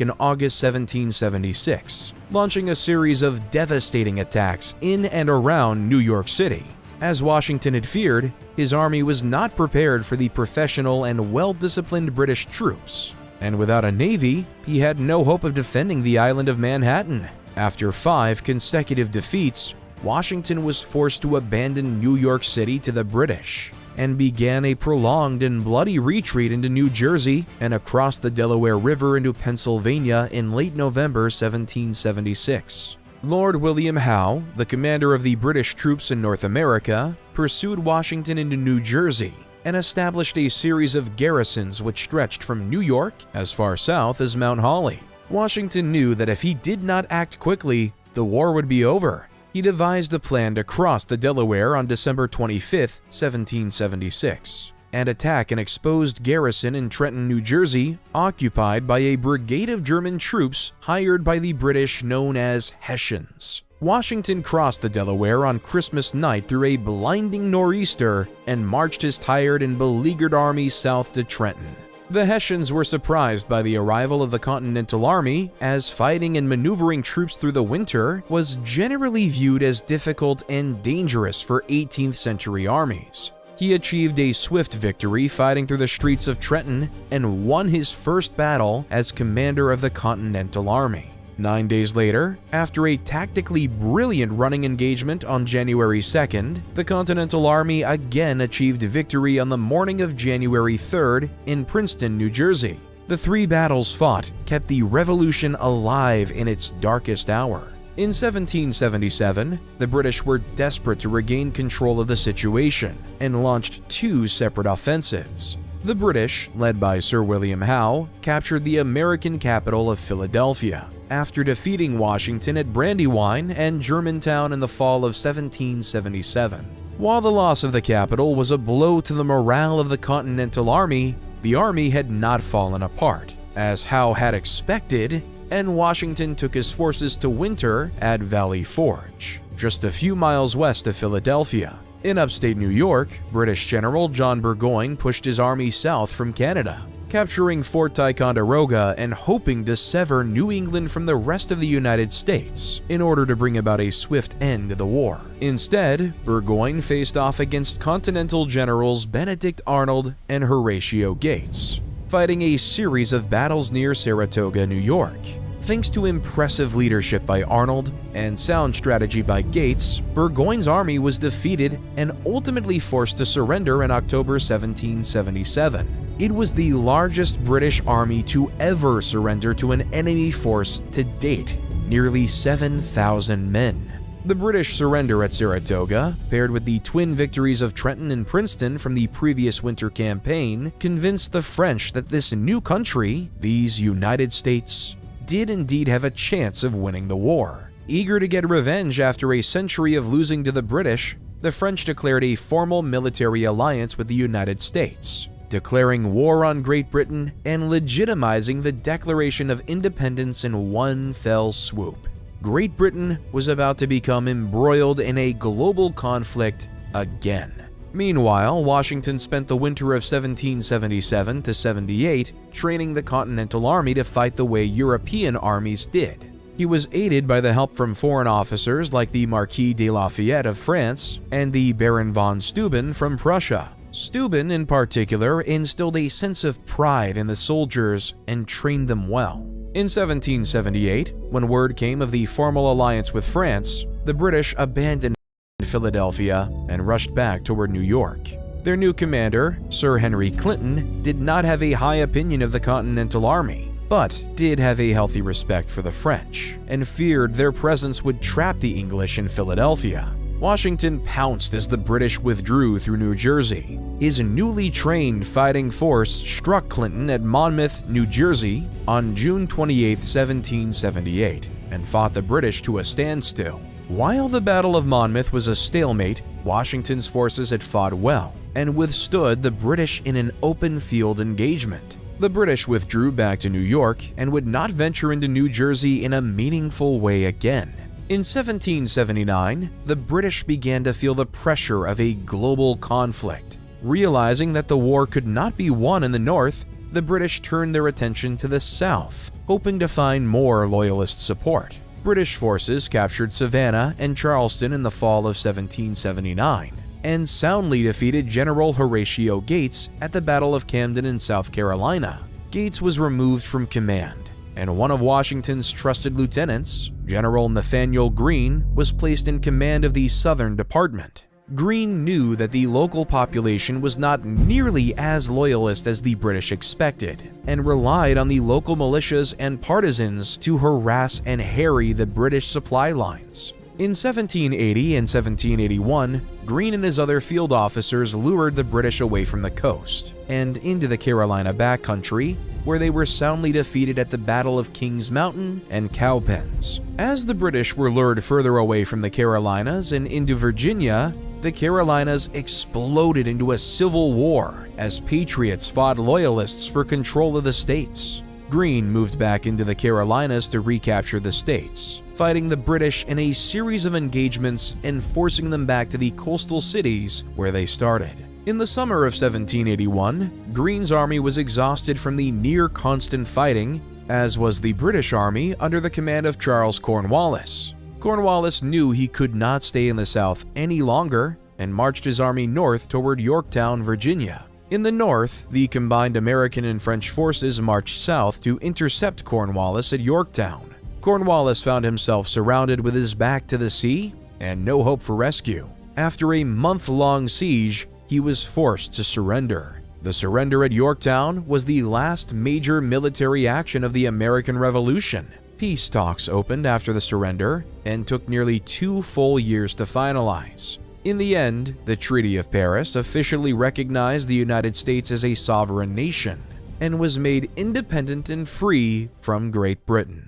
in August 1776, launching a series of devastating attacks in and around New York City. As Washington had feared, his army was not prepared for the professional and well-disciplined British troops, and without a navy, he had no hope of defending the island of Manhattan. After 5 consecutive defeats, Washington was forced to abandon New York City to the British and began a prolonged and bloody retreat into New Jersey and across the Delaware River into Pennsylvania in late November 1776. Lord William Howe, the commander of the British troops in North America, pursued Washington into New Jersey and established a series of garrisons which stretched from New York as far south as Mount Holly. Washington knew that if he did not act quickly, the war would be over. He devised a plan to cross the Delaware on December 25, 1776, and attack an exposed garrison in Trenton, New Jersey, occupied by a brigade of German troops hired by the British known as Hessians. Washington crossed the Delaware on Christmas night through a blinding nor'easter and marched his tired and beleaguered army south to Trenton. The Hessians were surprised by the arrival of the Continental Army, as fighting and maneuvering troops through the winter was generally viewed as difficult and dangerous for 18th century armies. He achieved a swift victory fighting through the streets of Trenton and won his first battle as commander of the Continental Army. 9 days later, after a tactically brilliant running engagement on January 2nd, the Continental Army again achieved victory on the morning of January 3rd in Princeton, New Jersey. The 3 battles fought kept the Revolution alive in its darkest hour. In 1777, the British were desperate to regain control of the situation and launched 2 separate offensives. The British, led by Sir William Howe, captured the American capital of Philadelphia after defeating Washington at Brandywine and Germantown in the fall of 1777. While the loss of the capital was a blow to the morale of the Continental Army, the army had not fallen apart, as Howe had expected, and Washington took his forces to winter at Valley Forge, just a few miles west of Philadelphia. In upstate New York, British General John Burgoyne pushed his army south from Canada, capturing Fort Ticonderoga and hoping to sever New England from the rest of the United States in order to bring about a swift end to the war. Instead, Burgoyne faced off against Continental Generals Benedict Arnold and Horatio Gates, fighting a series of battles near Saratoga, New York. Thanks to impressive leadership by Arnold and sound strategy by Gates, Burgoyne's army was defeated and ultimately forced to surrender in October 1777. It was the largest British army to ever surrender to an enemy force to date, nearly 7,000 men. The British surrender at Saratoga, paired with the twin victories of Trenton and Princeton from the previous winter campaign, convinced the French that this new country, these United States, did indeed have a chance of winning the war. Eager to get revenge after a century of losing to the British, the French declared a formal military alliance with the United States, declaring war on Great Britain and legitimizing the Declaration of Independence in one fell swoop. Great Britain was about to become embroiled in a global conflict again. Meanwhile, Washington spent the winter of 1777 to 78 training the Continental Army to fight the way European armies did. He was aided by the help from foreign officers like the Marquis de Lafayette of France and the Baron von Steuben from Prussia. Steuben, in particular, instilled a sense of pride in the soldiers and trained them well. In 1778, when word came of the formal alliance with France, the British abandoned Philadelphia and rushed back toward New York. Their new commander, Sir Henry Clinton, did not have a high opinion of the Continental Army, but did have a healthy respect for the French and feared their presence would trap the English in Philadelphia. Washington pounced as the British withdrew through New Jersey. His newly trained fighting force struck Clinton at Monmouth, New Jersey on June 28, 1778, and fought the British to a standstill. While the Battle of Monmouth was a stalemate, Washington's forces had fought well and withstood the British in an open field engagement. The British withdrew back to New York and would not venture into New Jersey in a meaningful way again. In 1779, the British began to feel the pressure of a global conflict. Realizing that the war could not be won in the north, the British turned their attention to the south, hoping to find more Loyalist support. British forces captured Savannah and Charleston in the fall of 1779, and soundly defeated General Horatio Gates at the Battle of Camden in South Carolina. Gates was removed from command, and one of Washington's trusted lieutenants, General Nathaniel Greene, was placed in command of the Southern Department. Greene knew that the local population was not nearly as loyalist as the British expected, and relied on the local militias and partisans to harass and harry the British supply lines. In 1780 and 1781, Greene and his other field officers lured the British away from the coast and into the Carolina backcountry, where they were soundly defeated at the Battle of Kings Mountain and Cowpens. As the British were lured further away from the Carolinas and into Virginia, the Carolinas exploded into a civil war as patriots fought loyalists for control of the states. Greene moved back into the Carolinas to recapture the states, fighting the British in a series of engagements and forcing them back to the coastal cities where they started. In the summer of 1781, Greene's army was exhausted from the near-constant fighting, as was the British army under the command of Charles Cornwallis. Cornwallis knew he could not stay in the South any longer and marched his army north toward Yorktown, Virginia. In the north, the combined American and French forces marched south to intercept Cornwallis at Yorktown. Cornwallis found himself surrounded with his back to the sea and no hope for rescue. After a month-long siege, he was forced to surrender. The surrender at Yorktown was the last major military action of the American Revolution. Peace talks opened after the surrender and took nearly 2 full years to finalize. In the end, the Treaty of Paris officially recognized the United States as a sovereign nation and was made independent and free from Great Britain.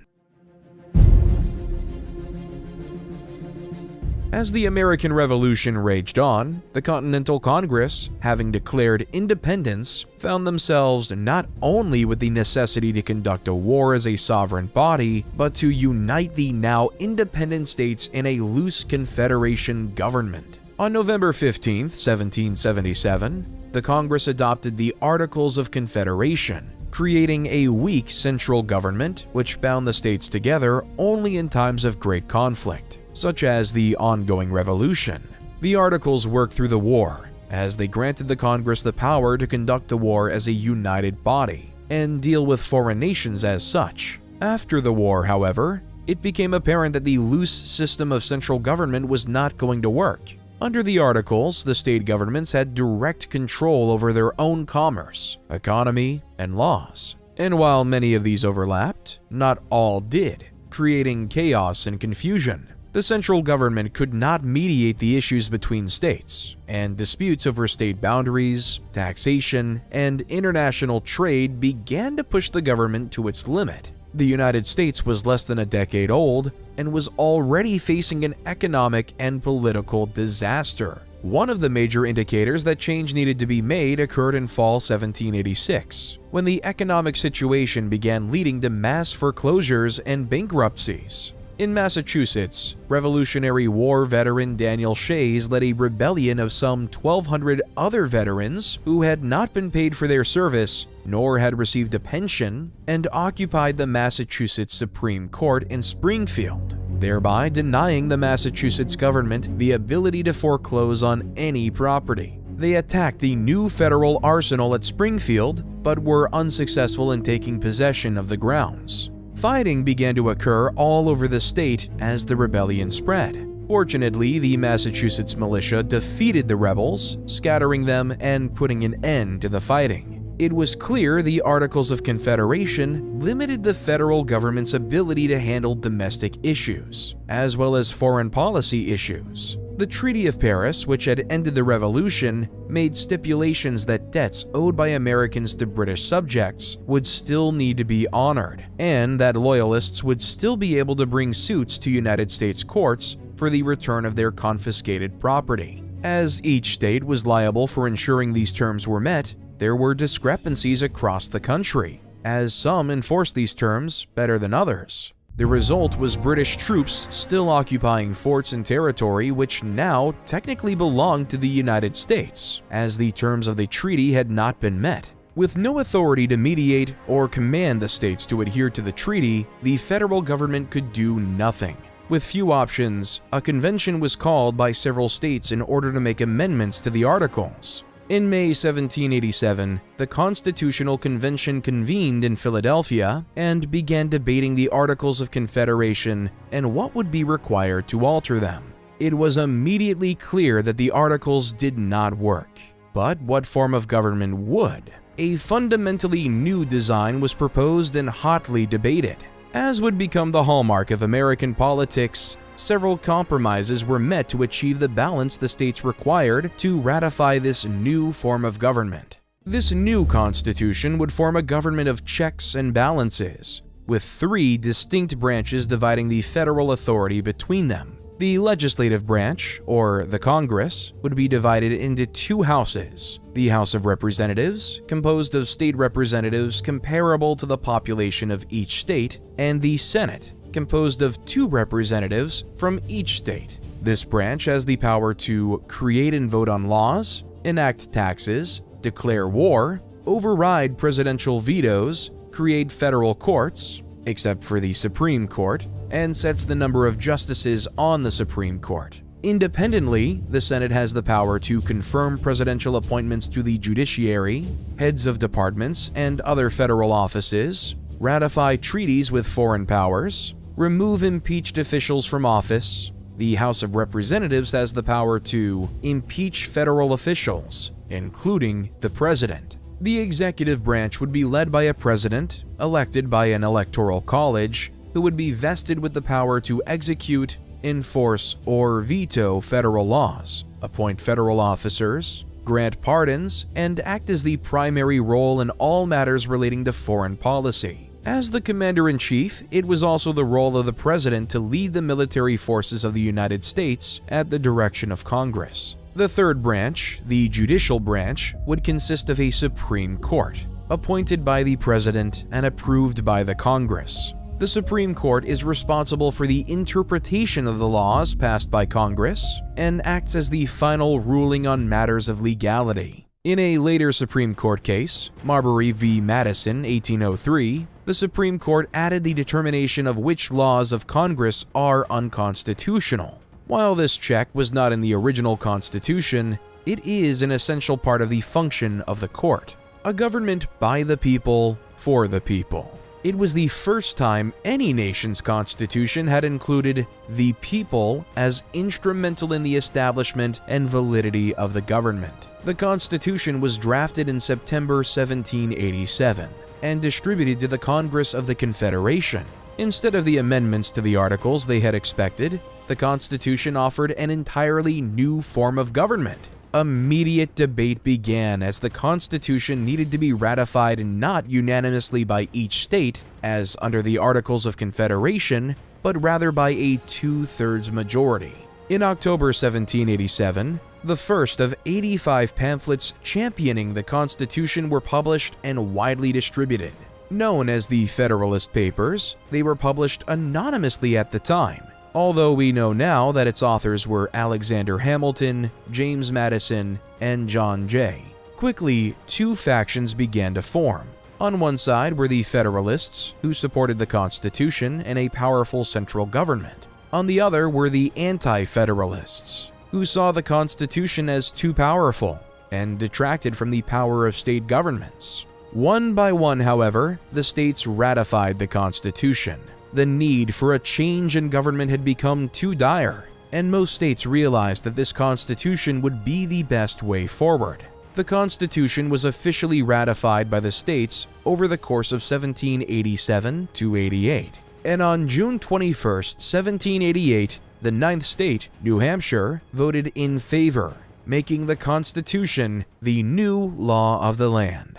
As the American Revolution raged on, the Continental Congress, having declared independence, found themselves not only with the necessity to conduct a war as a sovereign body, but to unite the now independent states in a loose confederation government. On November 15, 1777, the Congress adopted the Articles of Confederation, creating a weak central government which bound the states together only in times of great conflict, such as the ongoing revolution. The Articles worked through the war, as they granted the Congress the power to conduct the war as a united body and deal with foreign nations as such. After the war, however, it became apparent that the loose system of central government was not going to work. Under the Articles, the state governments had direct control over their own commerce, economy, and laws. And while many of these overlapped, not all did, creating chaos and confusion. The central government could not mediate the issues between states, and disputes over state boundaries, taxation, and international trade began to push the government to its limit. The United States was less than a decade old and was already facing an economic and political disaster. One of the major indicators that change needed to be made occurred in fall 1786, when the economic situation began leading to mass foreclosures and bankruptcies. In Massachusetts, Revolutionary War veteran Daniel Shays led a rebellion of some 1,200 other veterans who had not been paid for their service nor had received a pension, and occupied the Massachusetts Supreme Court in Springfield, thereby denying the Massachusetts government the ability to foreclose on any property. They attacked the new federal arsenal at Springfield, but were unsuccessful in taking possession of the grounds. Fighting began to occur all over the state as the rebellion spread. Fortunately, the Massachusetts militia defeated the rebels, scattering them and putting an end to the fighting. It was clear the Articles of Confederation limited the federal government's ability to handle domestic issues, as well as foreign policy issues. The Treaty of Paris, which had ended the Revolution, made stipulations that debts owed by Americans to British subjects would still need to be honored, and that loyalists would still be able to bring suits to United States courts for the return of their confiscated property. As each state was liable for ensuring these terms were met, there were discrepancies across the country, as some enforced these terms better than others. The result was British troops still occupying forts and territory which now technically belonged to the United States, as the terms of the treaty had not been met. With no authority to mediate or command the states to adhere to the treaty, the federal government could do nothing. With few options, a convention was called by several states in order to make amendments to the Articles. In May 1787, the Constitutional Convention convened in Philadelphia and began debating the Articles of Confederation and what would be required to alter them. It was immediately clear that the Articles did not work. But what form of government would? A fundamentally new design was proposed and hotly debated. As would become the hallmark of American politics, several compromises were met to achieve the balance the states required to ratify this new form of government. This new constitution would form a government of checks and balances, with three distinct branches dividing the federal authority between them. The legislative branch, or the Congress, would be divided into two houses: the House of Representatives, composed of state representatives comparable to the population of each state, and the Senate, composed of two representatives from each state. This branch has the power to create and vote on laws, enact taxes, declare war, override presidential vetoes, create federal courts, except for the Supreme Court, and sets the number of justices on the Supreme Court. Independently, the Senate has the power to confirm presidential appointments to the judiciary, heads of departments and other federal offices, ratify treaties with foreign powers, remove impeached officials from office. The House of Representatives has the power to impeach federal officials, including the president. The executive branch would be led by a president, elected by an electoral college, who would be vested with the power to execute, enforce, or veto federal laws, appoint federal officers, grant pardons, and act as the primary role in all matters relating to foreign policy. As the commander-in-chief, it was also the role of the president to lead the military forces of the United States at the direction of Congress. The third branch, the judicial branch, would consist of a Supreme Court, appointed by the president and approved by the Congress. The Supreme Court is responsible for the interpretation of the laws passed by Congress and acts as the final ruling on matters of legality. In a later Supreme Court case, Marbury v. Madison, 1803, the Supreme Court added the determination of which laws of Congress are unconstitutional. While this check was not in the original Constitution, it is an essential part of the function of the court. A government by the people, for the people. It was the first time any nation's constitution had included the people as instrumental in the establishment and validity of the government. The Constitution was drafted in September 1787 and distributed to the Congress of the Confederation. Instead of the amendments to the Articles they had expected, the Constitution offered an entirely new form of government. Immediate debate began as the Constitution needed to be ratified not unanimously by each state, as under the Articles of Confederation, but rather by a 2/3 majority. In October 1787, the first of 85 pamphlets championing the Constitution were published and widely distributed. Known as the Federalist Papers, they were published anonymously at the time, although we know now that its authors were Alexander Hamilton, James Madison, and John Jay. Quickly, two factions began to form. On one side were the Federalists, who supported the Constitution and a powerful central government. On the other were the Anti-Federalists, who saw the Constitution as too powerful and detracted from the power of state governments. One by one, however, the states ratified the Constitution. The need for a change in government had become too dire, and most states realized that this Constitution would be the best way forward. The Constitution was officially ratified by the states over the course of 1787 to 88. And on June 21, 1788, the 9th state, New Hampshire, voted in favor, making the Constitution the new law of the land.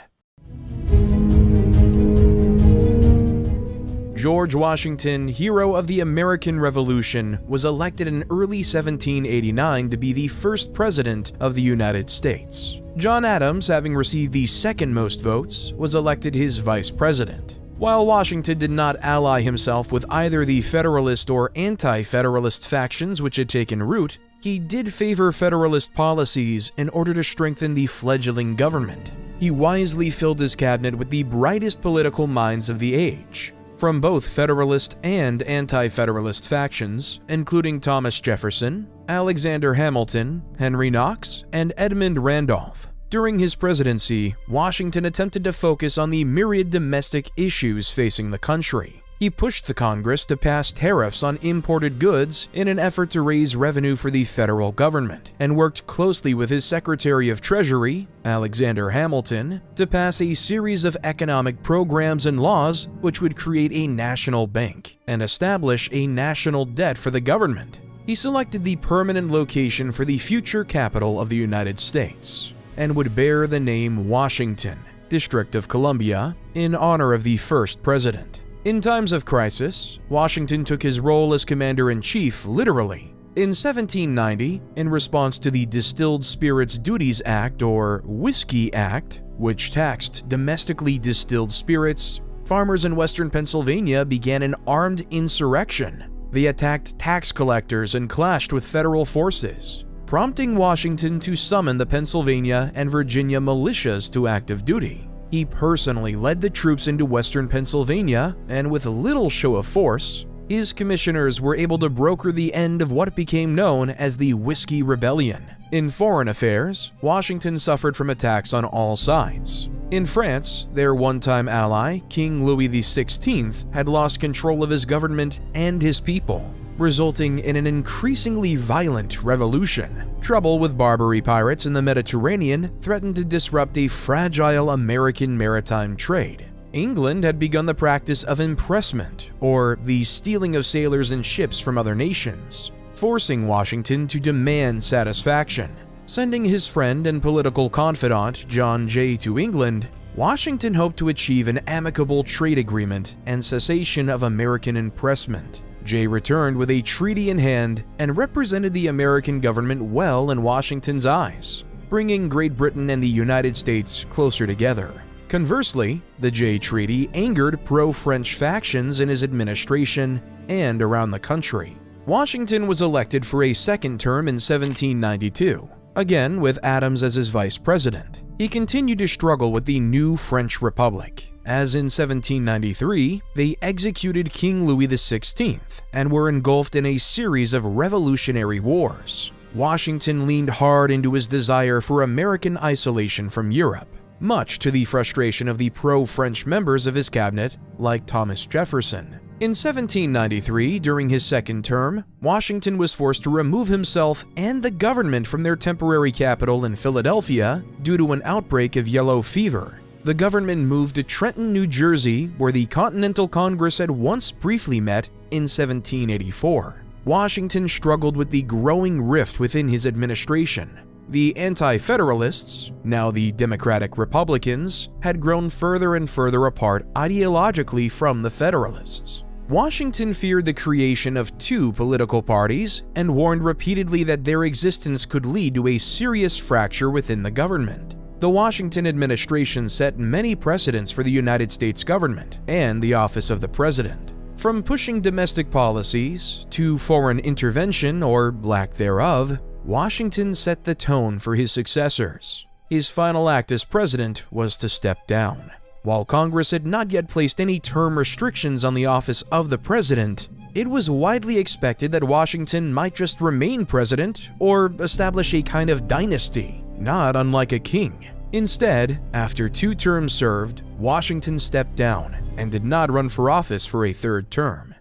George Washington, hero of the American Revolution, was elected in early 1789 to be the first president of the United States. John Adams, having received the second most votes, was elected his vice president. While Washington did not ally himself with either the Federalist or Anti-Federalist factions which had taken root, he did favor Federalist policies in order to strengthen the fledgling government. he wisely filled his cabinet with the brightest political minds of the age, from both Federalist and Anti-Federalist factions, including Thomas Jefferson, Alexander Hamilton, Henry Knox, and Edmund Randolph. During his presidency, Washington attempted to focus on the myriad domestic issues facing the country. He pushed the Congress to pass tariffs on imported goods in an effort to raise revenue for the federal government, and worked closely with his Secretary of Treasury, Alexander Hamilton, to pass a series of economic programs and laws which would create a national bank and establish a national debt for the government. He selected the permanent location for the future capital of the United States, and would bear the name Washington, District of Columbia, in honor of the first president. In times of crisis, Washington took his role as commander-in-chief literally. In 1790, in response to the Distilled Spirits Duties Act, or Whiskey Act, which taxed domestically distilled spirits, farmers in western Pennsylvania began an armed insurrection. They attacked tax collectors and clashed with federal forces, prompting Washington to summon the Pennsylvania and Virginia militias to active duty. He personally led the troops into western Pennsylvania, and with little show of force, his commissioners were able to broker the end of what became known as the Whiskey Rebellion. In foreign affairs, Washington suffered from attacks on all sides. In France, their one-time ally, King Louis XVI, had lost control of his government and his people, resulting in an increasingly violent revolution. Trouble with Barbary pirates in the Mediterranean threatened to disrupt a fragile American maritime trade. England had begun the practice of impressment, or the stealing of sailors and ships from other nations, forcing Washington to demand satisfaction. Sending his friend and political confidant, John Jay, to England, Washington hoped to achieve an amicable trade agreement and cessation of American impressment. Jay returned with a treaty in hand and represented the American government well in Washington's eyes, bringing Great Britain and the United States closer together. Conversely, the Jay Treaty angered pro-French factions in his administration and around the country. Washington was elected for a second term in 1792, again with Adams as his vice president. He continued to struggle with the new French Republic, as in 1793, they executed King Louis XVI and were engulfed in a series of revolutionary wars. Washington leaned hard into his desire for American isolation from Europe, much to the frustration of the pro-French members of his cabinet, like Thomas Jefferson. In 1793, during his second term, Washington was forced to remove himself and the government from their temporary capital in Philadelphia due to an outbreak of yellow fever. The government moved to Trenton, New Jersey, where the Continental Congress had once briefly met in 1784. Washington struggled with the growing rift within his administration. The Anti-Federalists, now the Democratic Republicans, had grown further and further apart ideologically from the Federalists. Washington feared the creation of two political parties and warned repeatedly that their existence could lead to a serious fracture within the government. The Washington administration set many precedents for the United States government and the office of the president. From pushing domestic policies to foreign intervention or lack thereof, Washington set the tone for his successors. His final act as president was to step down. While Congress had not yet placed any term restrictions on the office of the president, it was widely expected that Washington might just remain president or establish a kind of dynasty, not unlike a king. Instead, after 2 terms served, Washington stepped down and did not run for office for a third term.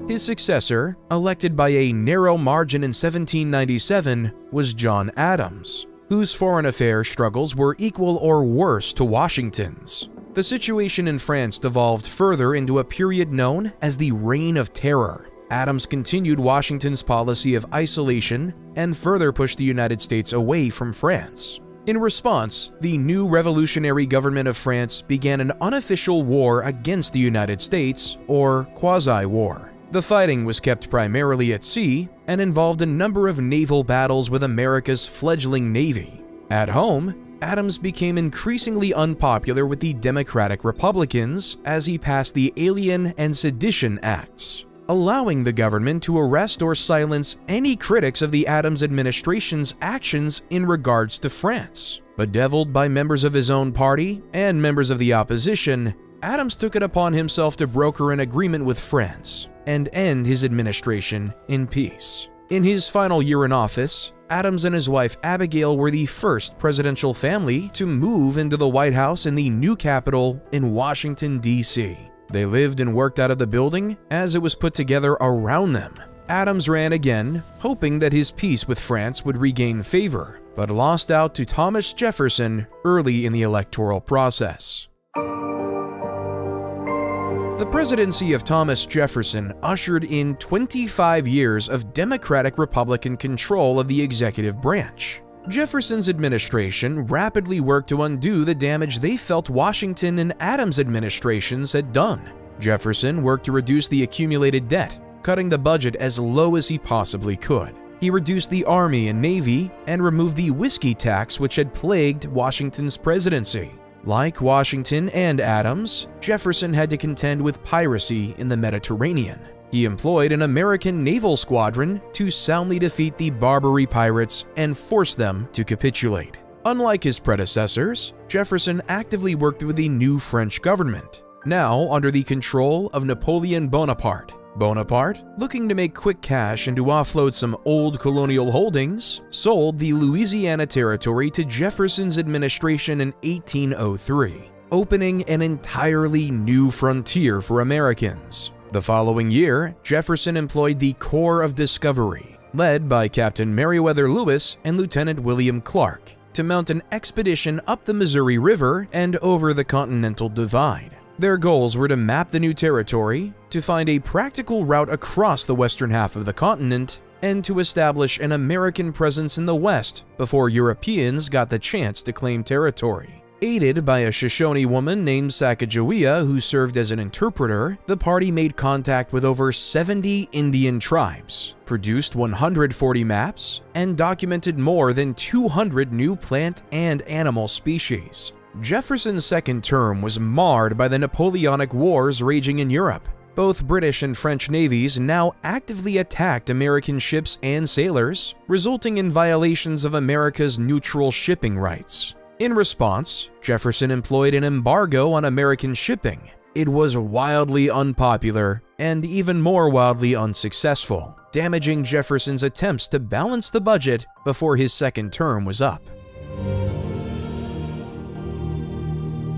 His successor, elected by a narrow margin in 1797, was John Adams, whose foreign affairs struggles were equal or worse to Washington's. The situation in France devolved further into a period known as the Reign of Terror. Adams continued Washington's policy of isolation and further pushed the United States away from France. In response, the new revolutionary government of France began an unofficial war against the United States, or quasi-war. The fighting was kept primarily at sea and involved a number of naval battles with America's fledgling navy. At home, Adams became increasingly unpopular with the Democratic Republicans as he passed the Alien and Sedition Acts. allowing the government to arrest or silence any critics of the Adams administration's actions in regards to France. Bedeviled by members of his own party and members of the opposition, Adams took it upon himself to broker an agreement with France and end his administration in peace. In his final year in office, Adams and his wife Abigail were the first presidential family to move into the White House in the new Capitol in Washington, D.C. They lived and worked out of the building as it was put together around them. Adams ran again, hoping that his peace with France would regain favor, but lost out to Thomas Jefferson early in the electoral process. The presidency of Thomas Jefferson ushered in 25 years of Democratic-Republican control of the executive branch. Jefferson's administration rapidly worked to undo the damage they felt Washington and Adams' administrations had done. Jefferson worked to reduce the accumulated debt, cutting the budget as low as he possibly could. He reduced the Army and Navy and removed the whiskey tax which had plagued Washington's presidency. Like Washington and Adams, Jefferson had to contend with piracy in the Mediterranean. He employed an American naval squadron to soundly defeat the Barbary pirates and force them to capitulate. Unlike his predecessors, Jefferson actively worked with the new French government, now under the control of Napoleon Bonaparte. Bonaparte, looking to make quick cash and to offload some old colonial holdings, sold the Louisiana Territory to Jefferson's administration in 1803, opening an entirely new frontier for Americans. The following year, Jefferson employed the Corps of Discovery, led by Captain Meriwether Lewis and Lieutenant William Clark, to mount an expedition up the Missouri River and over the Continental Divide. Their goals were to map the new territory, to find a practical route across the western half of the continent, and to establish an American presence in the West before Europeans got the chance to claim territory. Aided by a Shoshone woman named Sacagawea who served as an interpreter, the party made contact with over 70 Indian tribes, produced 140 maps, and documented more than 200 new plant and animal species. Jefferson's second term was marred by the Napoleonic Wars raging in Europe. Both British and French navies now actively attacked American ships and sailors, resulting in violations of America's neutral shipping rights. In response, Jefferson employed an embargo on American shipping. It was wildly unpopular and even more wildly unsuccessful, damaging Jefferson's attempts to balance the budget before his second term was up.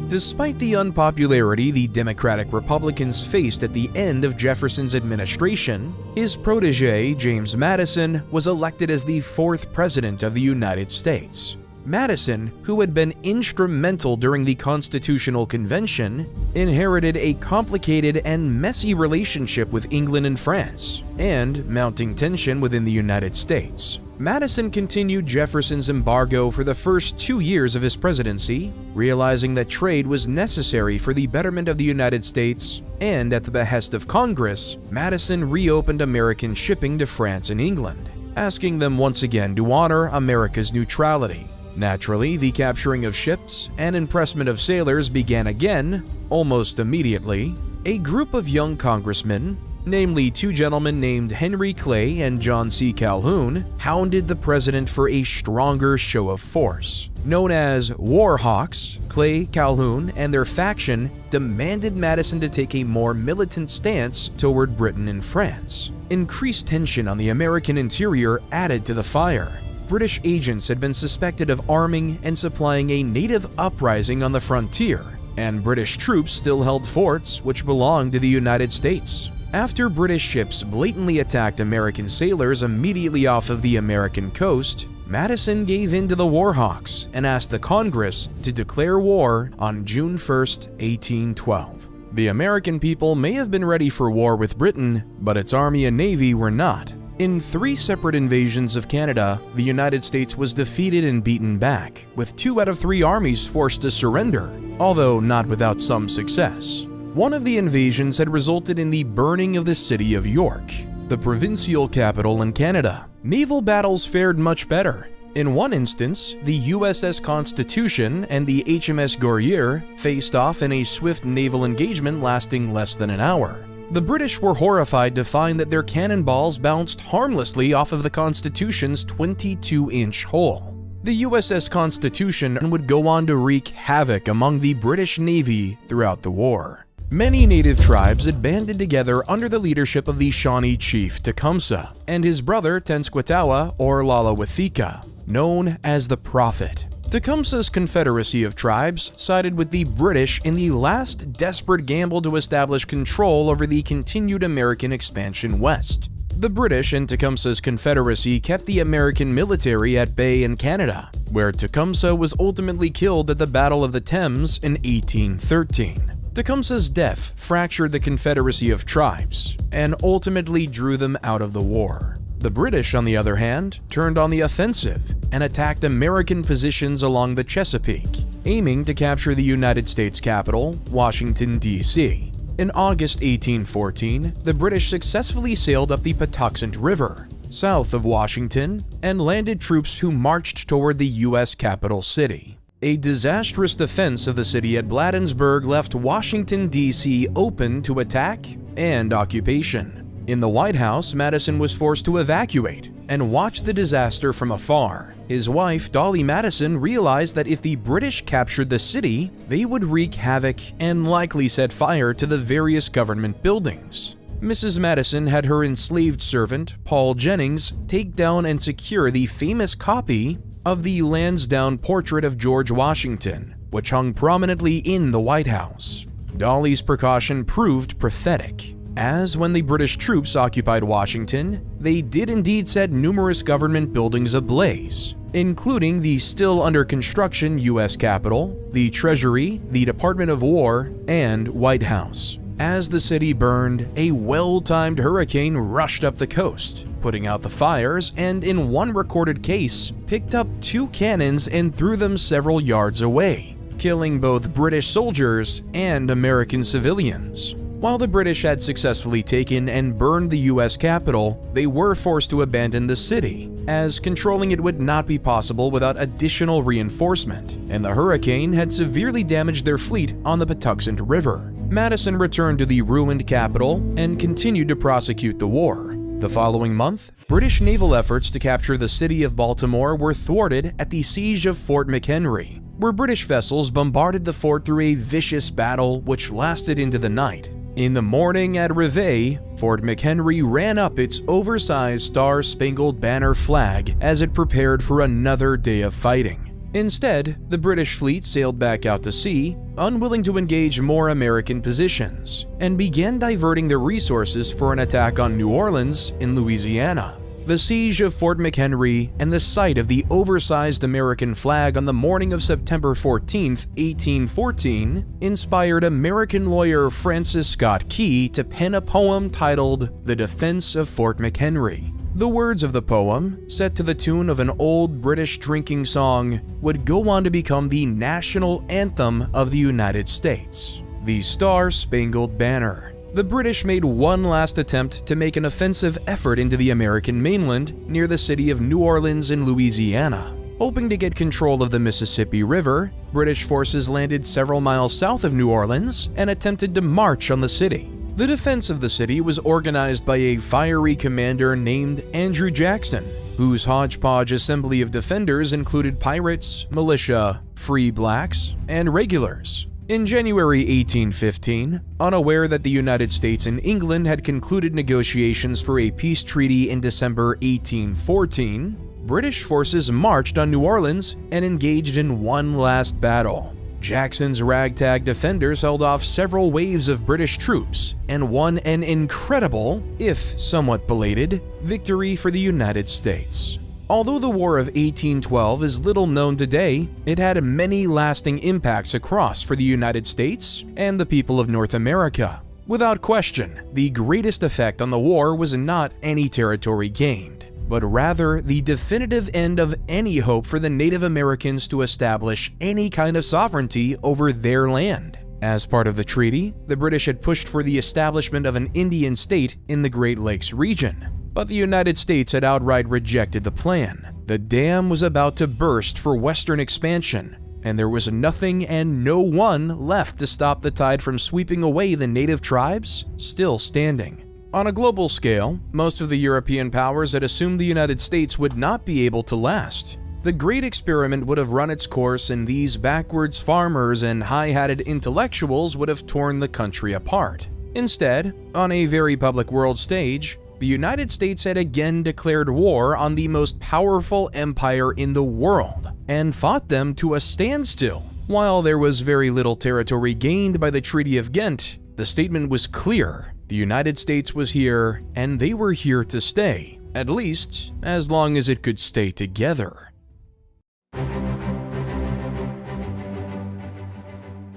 Despite the unpopularity the Democratic Republicans faced at the end of Jefferson's administration, his protege, James Madison, was elected as the fourth president of the United States. Madison, who had been instrumental during the Constitutional Convention, inherited a complicated and messy relationship with England and France, and mounting tension within the United States. Madison continued Jefferson's embargo for the first 2 years of his presidency, realizing that trade was necessary for the betterment of the United States, and at the behest of Congress, Madison reopened American shipping to France and England, asking them once again to honor America's neutrality. Naturally, the capturing of ships and impressment of sailors began again, almost immediately. A group of young congressmen, namely two gentlemen named Henry Clay and John C. Calhoun, hounded the president for a stronger show of force. Known as War Hawks, Clay, Calhoun, and their faction demanded Madison to take a more militant stance toward Britain and France. Increased tension on the American interior added to the fire. British agents had been suspected of arming and supplying a native uprising on the frontier, and British troops still held forts which belonged to the United States. After British ships blatantly attacked American sailors immediately off of the American coast, Madison gave in to the War Hawks and asked the Congress to declare war on June 1, 1812. The American people may have been ready for war with Britain, but its army and navy were not. In 3 separate invasions of Canada, the United States was defeated and beaten back, with 2 out of 3 armies forced to surrender, although not without some success. One of the invasions had resulted in the burning of the city of York, the provincial capital in Canada. Naval battles fared much better. In one instance, the USS Constitution and the HMS Guerriere faced off in a swift naval engagement lasting less than an hour. The British were horrified to find that their cannonballs bounced harmlessly off of the Constitution's 22-inch hull. The USS Constitution would go on to wreak havoc among the British Navy throughout the war. Many native tribes had banded together under the leadership of the Shawnee chief Tecumseh and his brother Tenskwatawa or Lalawithika, known as the Prophet. Tecumseh's confederacy of tribes sided with the British in the last desperate gamble to establish control over the continued American expansion west. The British and Tecumseh's confederacy kept the American military at bay in Canada, where Tecumseh was ultimately killed at the Battle of the Thames in 1813. Tecumseh's death fractured the confederacy of tribes and ultimately drew them out of the war. The British, on the other hand, turned on the offensive and attacked American positions along the Chesapeake, aiming to capture the United States capital, Washington, D.C. In August 1814, the British successfully sailed up the Patuxent River, south of Washington, and landed troops who marched toward the U.S. capital city. A disastrous defense of the city at Bladensburg left Washington, D.C. open to attack and occupation. In the White House, Madison was forced to evacuate and watch the disaster from afar. His wife, Dolly Madison, realized that if the British captured the city, they would wreak havoc and likely set fire to the various government buildings. Mrs. Madison had her enslaved servant, Paul Jennings, take down and secure the famous copy of the Lansdowne portrait of George Washington, which hung prominently in the White House. Dolly's precaution proved prophetic, as when the British troops occupied Washington, they did indeed set numerous government buildings ablaze, including the still under construction U.S. Capitol, the Treasury, the Department of War, and White House. As the city burned, a well-timed hurricane rushed up the coast, putting out the fires, and in one recorded case, picked up 2 cannons and threw them several yards away, killing both British soldiers and American civilians. While the British had successfully taken and burned the U.S. Capitol, they were forced to abandon the city, as controlling it would not be possible without additional reinforcement, and the hurricane had severely damaged their fleet on the Patuxent River. Madison returned to the ruined capital and continued to prosecute the war. The following month, British naval efforts to capture the city of Baltimore were thwarted at the siege of Fort McHenry, where British vessels bombarded the fort through a vicious battle which lasted into the night. In the morning at Reveille, Fort McHenry ran up its oversized Star-Spangled Banner flag as it prepared for another day of fighting. Instead, the British fleet sailed back out to sea, unwilling to engage more American positions, and began diverting their resources for an attack on New Orleans in Louisiana. The siege of Fort McHenry and the sight of the oversized American flag on the morning of September 14, 1814, inspired American lawyer Francis Scott Key to pen a poem titled The Defense of Fort McHenry. The words of the poem, set to the tune of an old British drinking song, would go on to become the national anthem of the United States, the Star-Spangled Banner. The British made one last attempt to make an offensive effort into the American mainland near the city of New Orleans in Louisiana. Hoping to get control of the Mississippi River, British forces landed several miles south of New Orleans and attempted to march on the city. The defense of the city was organized by a fiery commander named Andrew Jackson, whose hodgepodge assembly of defenders included pirates, militia, free blacks, and regulars. In January 1815, unaware that the United States and England had concluded negotiations for a peace treaty in December 1814, British forces marched on New Orleans and engaged in one last battle. Jackson's ragtag defenders held off several waves of British troops and won an incredible, if somewhat belated, victory for the United States. Although the War of 1812 is little known today, it had many lasting impacts across for the United States and the people of North America. Without question, the greatest effect on the war was not any territory gained, but rather the definitive end of any hope for the Native Americans to establish any kind of sovereignty over their land. As part of the treaty, the British had pushed for the establishment of an Indian state in the Great Lakes region, but the United States had outright rejected the plan. The dam was about to burst for Western expansion, and there was nothing and no one left to stop the tide from sweeping away the native tribes still standing. On a global scale, most of the European powers had assumed the United States would not be able to last. The great experiment would have run its course, and these backwards farmers and high-hatted intellectuals would have torn the country apart. Instead, on a very public world stage, the United States had again declared war on the most powerful empire in the world and fought them to a standstill. While there was very little territory gained by the Treaty of Ghent, the statement was clear: the United States was here, and they were here to stay, at least as long as it could stay together.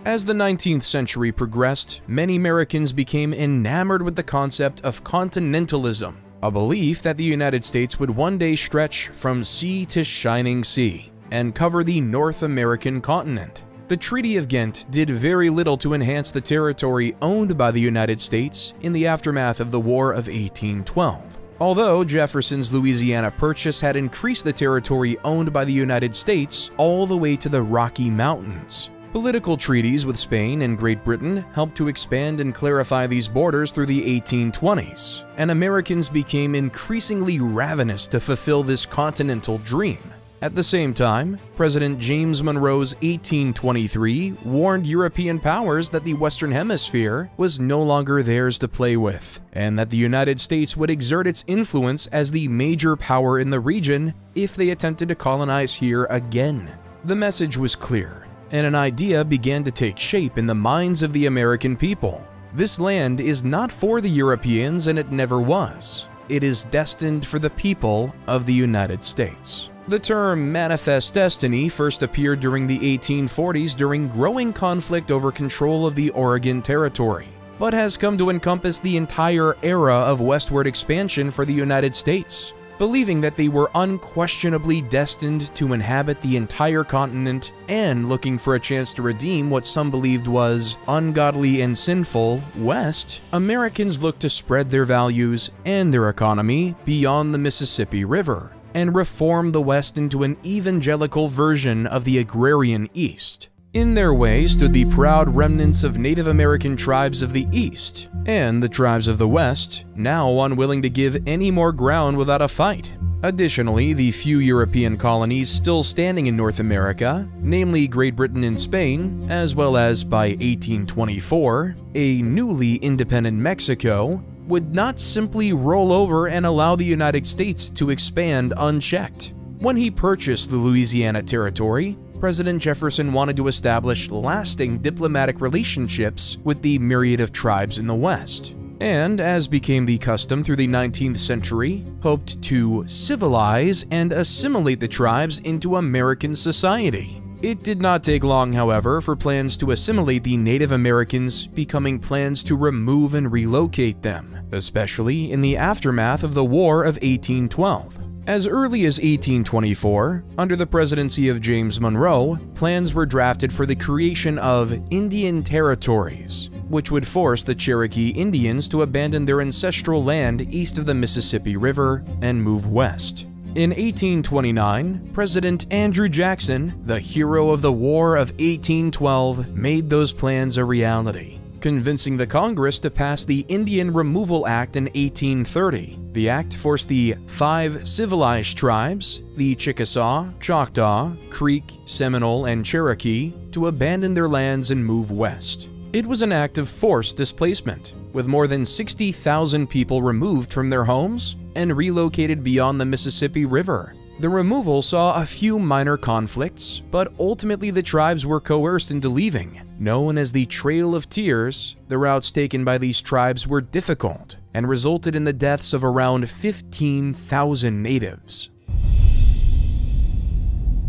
As the 19th century progressed, many Americans became enamored with the concept of continentalism, a belief that the United States would one day stretch from sea to shining sea and cover the North American continent. The Treaty of Ghent did very little to enhance the territory owned by the United States in the aftermath of the War of 1812. Although Jefferson's Louisiana Purchase had increased the territory owned by the United States all the way to the Rocky Mountains. Political treaties with Spain and Great Britain helped to expand and clarify these borders through the 1820s, and Americans became increasingly ravenous to fulfill this continental dream. At the same time, President James Monroe's 1823 warned European powers that the Western Hemisphere was no longer theirs to play with, and that the United States would exert its influence as the major power in the region if they attempted to colonize here again. The message was clear, and an idea began to take shape in the minds of the American people. This land is not for the Europeans, and it never was. It is destined for the people of the United States. The term manifest destiny first appeared during the 1840s during growing conflict over control of the Oregon Territory, but has come to encompass the entire era of westward expansion for the United States. Believing that they were unquestionably destined to inhabit the entire continent and looking for a chance to redeem what some believed was ungodly and sinful West, Americans looked to spread their values and their economy beyond the Mississippi River and reform the West into an evangelical version of the agrarian East. In their way stood the proud remnants of Native American tribes of the East, and the tribes of the West, now unwilling to give any more ground without a fight. Additionally, the few European colonies still standing in North America, namely Great Britain and Spain, as well as, by 1824, a newly independent Mexico, would not simply roll over and allow the United States to expand unchecked. When he purchased the Louisiana Territory, President Jefferson wanted to establish lasting diplomatic relationships with the myriad of tribes in the West, and, as became the custom through the 19th century, hoped to civilize and assimilate the tribes into American society. It did not take long, however, for plans to assimilate the Native Americans becoming plans to remove and relocate them, especially in the aftermath of the War of 1812. As early as 1824, under the presidency of James Monroe, plans were drafted for the creation of Indian territories, which would force the Cherokee Indians to abandon their ancestral land east of the Mississippi River and move west. In 1829, President Andrew Jackson, the hero of the War of 1812, made those plans a reality, convincing the Congress to pass the Indian Removal Act in 1830. The act forced the 5 civilized tribes, the Chickasaw, Choctaw, Creek, Seminole, and Cherokee, to abandon their lands and move west. It was an act of forced displacement, with more than 60,000 people removed from their homes and relocated beyond the Mississippi River. The removal saw a few minor conflicts, but ultimately the tribes were coerced into leaving. Known as the Trail of Tears, the routes taken by these tribes were difficult and resulted in the deaths of around 15,000 natives.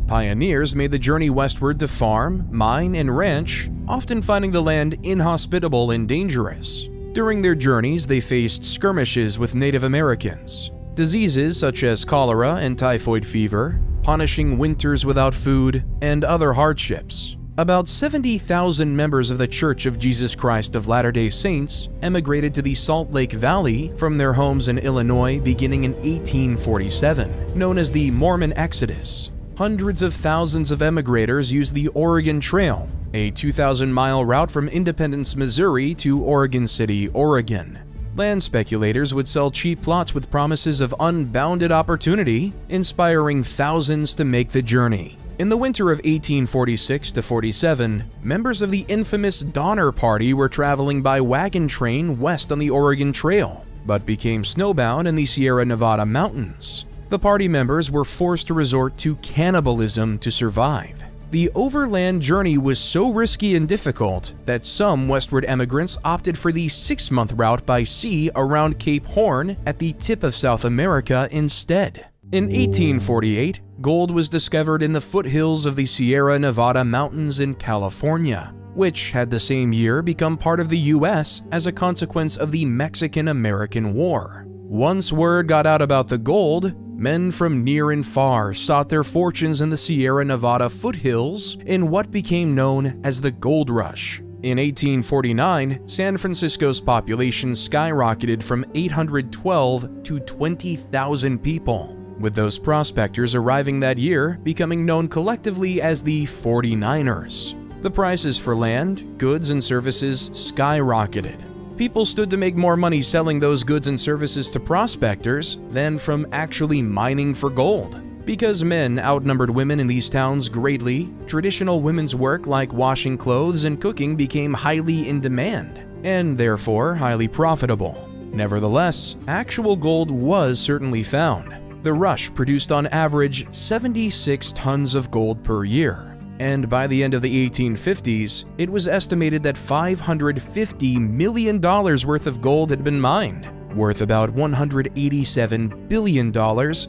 Pioneers made the journey westward to farm, mine, and ranch, often finding the land inhospitable and dangerous. During their journeys, they faced skirmishes with Native Americans, diseases such as cholera and typhoid fever, punishing winters without food, and other hardships. About 70,000 members of the Church of Jesus Christ of Latter-day Saints emigrated to the Salt Lake Valley from their homes in Illinois beginning in 1847, known as the Mormon Exodus. hundreds of thousands of emigrators used the Oregon Trail, a 2,000-mile route from Independence, Missouri to Oregon City, Oregon. Land speculators would sell cheap plots with promises of unbounded opportunity, inspiring thousands to make the journey. In the winter of 1846–47, members of the infamous Donner Party were traveling by wagon train west on the Oregon Trail, but became snowbound in the Sierra Nevada mountains. The party members were forced to resort to cannibalism to survive. The overland journey was so risky and difficult that some westward emigrants opted for the 6-month route by sea around Cape Horn at the tip of South America instead. In 1848, gold was discovered in the foothills of the Sierra Nevada mountains in California, which had the same year become part of the U.S. as a consequence of the Mexican-American War. Once word got out about the gold, men from near and far sought their fortunes in the Sierra Nevada foothills in what became known as the Gold Rush. In 1849, San Francisco's population skyrocketed from 812 to 20,000 people, with those prospectors arriving that year becoming known collectively as the 49ers. The prices for land, goods, and services skyrocketed. People stood to make more money selling those goods and services to prospectors than from actually mining for gold. Because men outnumbered women in these towns greatly, traditional women's work like washing clothes and cooking became highly in demand, and therefore highly profitable. Nevertheless, actual gold was certainly found. The rush produced on average 76 tons of gold per year. And by the end of the 1850s, it was estimated that $550 million worth of gold had been mined, worth about $187 billion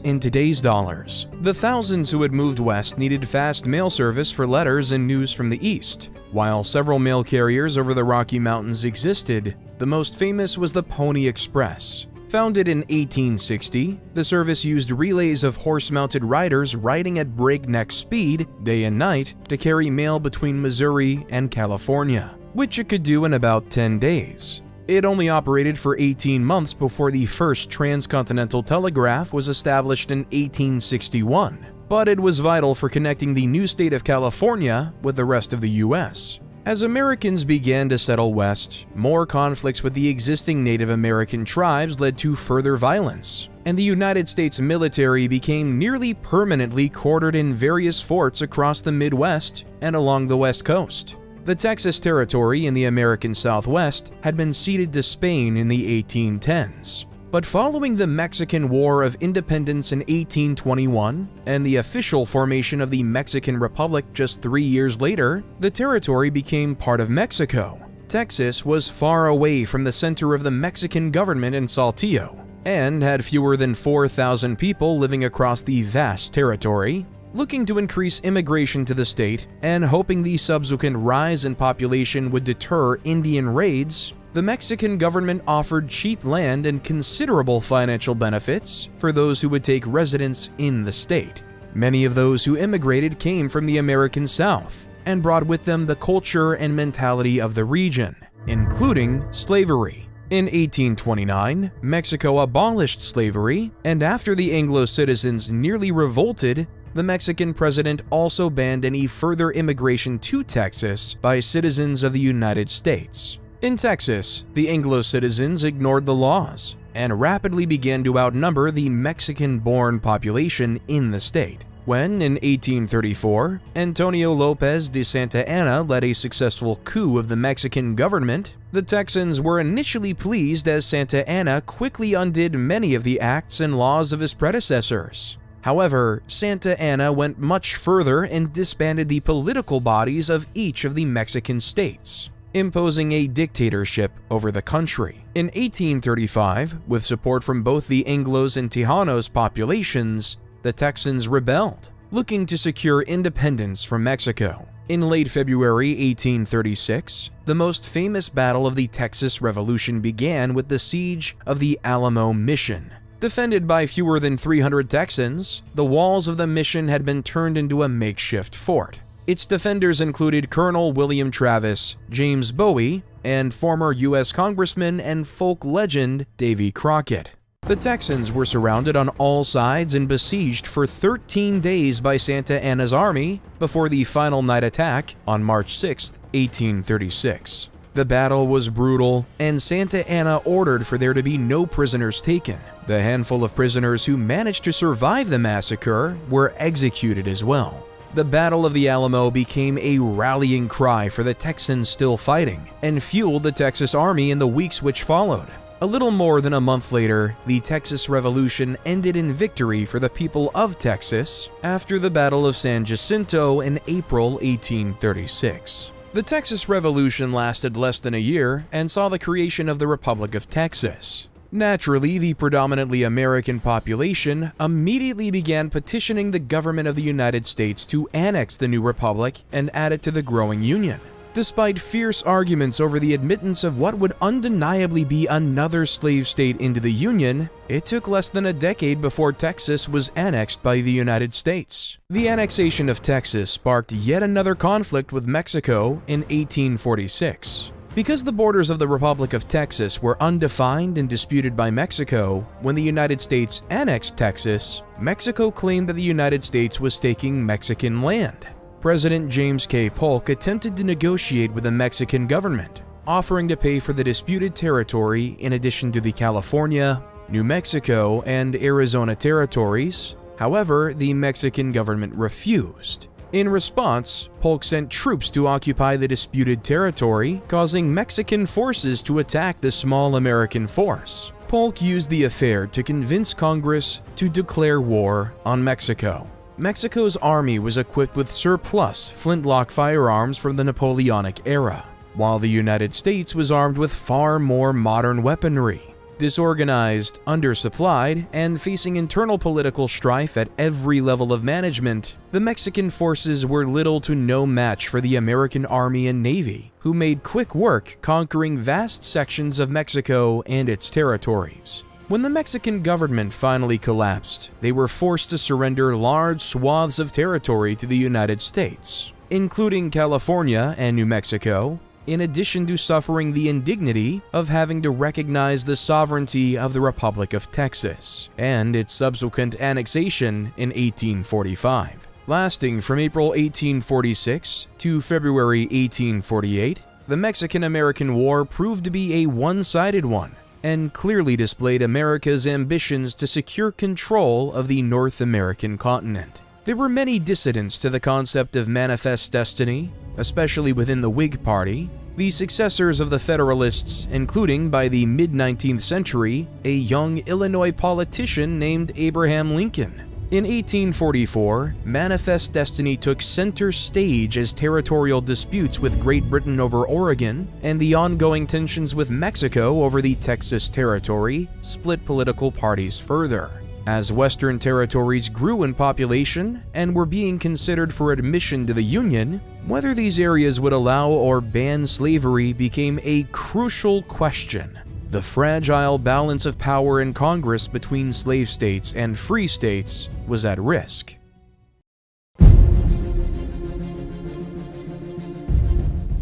in today's dollars. The thousands who had moved west needed fast mail service for letters and news from the east. While several mail carriers over the Rocky Mountains existed, the most famous was the Pony Express. Founded in 1860, the service used relays of horse-mounted riders riding at breakneck speed, day and night, to carry mail between Missouri and California, which it could do in about 10 days. It only operated for 18 months before the first transcontinental telegraph was established in 1861, but it was vital for connecting the new state of California with the rest of the U.S. As Americans began to settle west, more conflicts with the existing Native American tribes led to further violence, and the United States military became nearly permanently quartered in various forts across the Midwest and along the West Coast. The Texas Territory in the American Southwest had been ceded to Spain in the 1810s. But following the Mexican War of Independence in 1821 and the official formation of the Mexican Republic just 3 years later, the territory became part of Mexico. Texas was far away from the center of the Mexican government in Saltillo and had fewer than 4,000 people living across the vast territory. Looking to increase immigration to the state and hoping the subsequent rise in population would deter Indian raids, the Mexican government offered cheap land and considerable financial benefits for those who would take residence in the state. Many of those who immigrated came from the American South and brought with them the culture and mentality of the region, including slavery. In 1829, Mexico abolished slavery, and after the Anglo citizens nearly revolted, the Mexican president also banned any further immigration to Texas by citizens of the United States. In Texas, the Anglo citizens ignored the laws and rapidly began to outnumber the Mexican-born population in the state. When, in 1834, Antonio Lopez de Santa Anna led a successful coup of the Mexican government, the Texans were initially pleased as Santa Anna quickly undid many of the acts and laws of his predecessors. However, Santa Anna went much further and disbanded the political bodies of each of the Mexican states, imposing a dictatorship over the country. In 1835, with support from both the Anglos and Tejanos populations, the Texans rebelled, looking to secure independence from Mexico. In late February 1836, the most famous battle of the Texas Revolution began with the siege of the Alamo Mission. Defended by fewer than 300 Texans, the walls of the mission had been turned into a makeshift fort. Its defenders included Colonel William Travis, James Bowie, and former U.S. Congressman and folk legend Davy Crockett. The Texans were surrounded on all sides and besieged for 13 days by Santa Anna's army before the final night attack on March 6, 1836. The battle was brutal, and Santa Anna ordered for there to be no prisoners taken. The handful of prisoners who managed to survive the massacre were executed as well. The Battle of the Alamo became a rallying cry for the Texans still fighting, and fueled the Texas Army in the weeks which followed. A little more than a month later, the Texas Revolution ended in victory for the people of Texas after the Battle of San Jacinto in April 1836. The Texas Revolution lasted less than a year and saw the creation of the Republic of Texas. Naturally, the predominantly American population immediately began petitioning the government of the United States to annex the new republic and add it to the growing Union. Despite fierce arguments over the admittance of what would undeniably be another slave state into the Union, it took less than a decade before Texas was annexed by the United States. The annexation of Texas sparked yet another conflict with Mexico in 1846. Because the borders of the Republic of Texas were undefined and disputed by Mexico, when the United States annexed Texas, Mexico claimed that the United States was taking Mexican land. President James K. Polk attempted to negotiate with the Mexican government, offering to pay for the disputed territory in addition to the California, New Mexico, and Arizona territories. However, the Mexican government refused. In response, Polk sent troops to occupy the disputed territory, causing Mexican forces to attack the small American force. Polk used the affair to convince Congress to declare war on Mexico. Mexico's army was equipped with surplus flintlock firearms from the Napoleonic era, while the United States was armed with far more modern weaponry. Disorganized, undersupplied, and facing internal political strife at every level of management, the Mexican forces were little to no match for the American Army and Navy, who made quick work conquering vast sections of Mexico and its territories. When the Mexican government finally collapsed, they were forced to surrender large swaths of territory to the United States, including California and New Mexico, in addition to suffering the indignity of having to recognize the sovereignty of the Republic of Texas and its subsequent annexation in 1845. Lasting from April 1846 to February 1848, the Mexican-American War proved to be a one-sided one, and clearly displayed America's ambitions to secure control of the North American continent. There were many dissidents to the concept of manifest destiny, especially within the Whig Party, the successors of the Federalists, including by the mid-19th century, a young Illinois politician named Abraham Lincoln. In 1844, manifest destiny took center stage as territorial disputes with Great Britain over Oregon and the ongoing tensions with Mexico over the Texas territory split political parties further. As Western territories grew in population and were being considered for admission to the Union, whether these areas would allow or ban slavery became a crucial question. The fragile balance of power in Congress between slave states and free states was at risk.